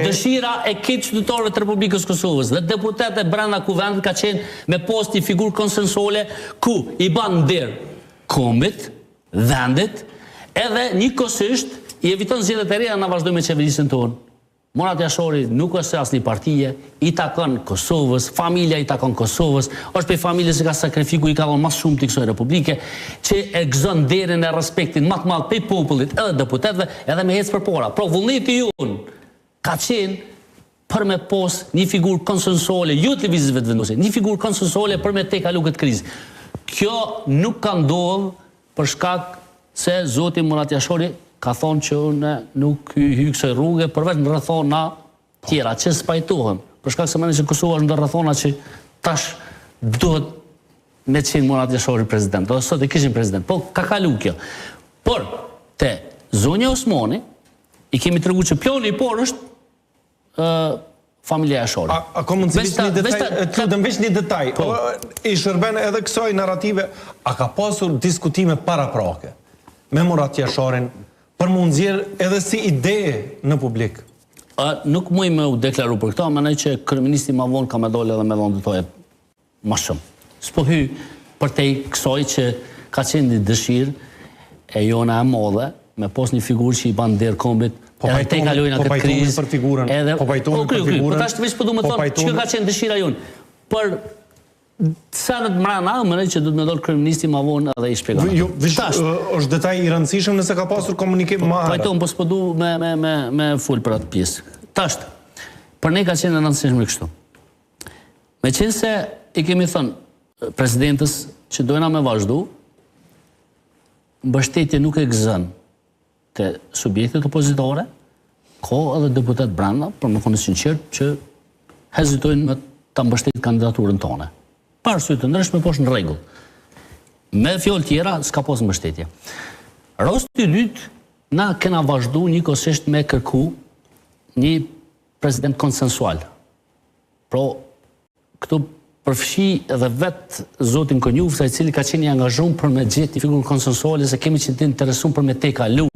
dëshira e këtë qytetarëve të Republikës Kosovës dhe deputetet brenda kuvendit ka qenë me post një figurë konsensuale ku i ban nder kombit, vendit, edhe njëkohësisht i eviton zgjedhjet e reja na vazhdojmë me qeverisjen tonë. Murat Jashori nuk është asnjë partije, i takon Kosovës, familja i takon Kosovës, është për familjes që ka sakrifiku i ka dhënë më shumë të kësaj republike, që e gëzon derën e respektin më të madh për popullit edhe deputetëve, edhe me ecë përpara. Pra vullneti jon ka qenë për me pos një figurë konsensuale, jo të lëvizjeve të vendosur, një figurë konsensuale për me te kalu këtë krizë. Kjo nuk ka ndodhur për shkak se zoti Murat Jashori ka thonë që unë nuk hy kësaj rrugë përveç në rrethona tjera, që spajtohem. Për shkak se mendoj që Kosova është në rrethona që tash duhet me qenë Murat Jashori president, ose sot e kishin president, po ka kalu kjo. Por, te zonja Osmani, i kemi treguar që plani i parë është familja Jashori. A ka mundësi veç një detaj, i shërben edhe kësaj narrative, a ka pasur diskutime paraprake me Murat Jashorin për mund nxjerr edhe si ide në publik? Nuk muj me u deklaru për këta, mendoj që kryeministri ma vonë ka me dole edhe me dhonë dëtoje ma shumë. S'po hy për te kësoj që ka qenë një dëshirë e jona e modhe, me pos një figurë që i ban der kombit, edhe te kalojnë këtë krizë. Po pajtojnë për figurën. Po tash të veç po du me thonë që ka qenë dëshira jonë. Për sa në të mrena, mendoj që du të me dole kryeministri ma vonë edhe i shpjegon. Është detaj i rëndësishëm nëse ka pasur komunikim ma herët. Pajtojnë, po s'po du me full për atë pjesë. Tash, për ne ka qenë rëndësishme kështu. Me qenë se i kemi thënë presidentës që dojna me vazhdu, mbështetje nuk e gëzën të subjektet opozitore, ko edhe deputet brenda, për me konë sinqert që hezitojnë me të mbështet kandidaturën tone. Parë sy të ndryshme, po është në rregull. Me fjalë tjera, s'ka pos mbështetje. Rasti i dytë, na kena vazhdu njëkohësisht me kërku një president konsensual. Pro, këtu përfshi edhe vetë zotin Konjuf, sa i cili ka qenë i angazhuar për me gjetë një figurë konsensuale, se kemi qenë të interesuar për me te kalu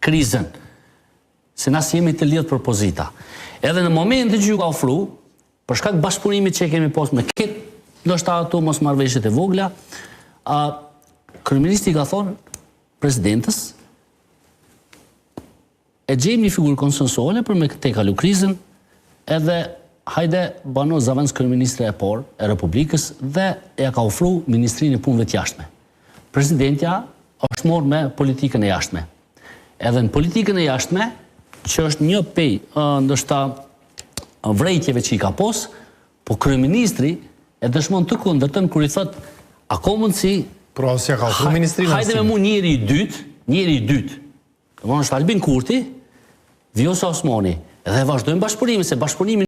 krizën, se na si jemi të lidhur për pozita. Edhe në momentin që ju ka ofru, për shkak bashkëpunimit që kemi pas me këtë, ndoshta ato mos marrëveshjet e vogla, kryeministri ka thonë presidentës, e gjejmë një figurë konsensuale për me te kalu krizën, edhe hajde bano zavendës kryeministre e parë e Republikës dhe ja ka ofru Ministrinë e Punëve të Jashtme. Presidentja është morë me politikën e jashtme. Edhe në politikën e jashtme, që është një pej ndoshta vrejtjeve që i ka pos, po kryeministri e dëshmon të kundërtën kur i thot a ka mundësi hajde me mu njeri i dytë, do është Albin Kurti, Vjosa Osmani, edhe vazhdojmë bashkëpunimin, se bashkëpunimi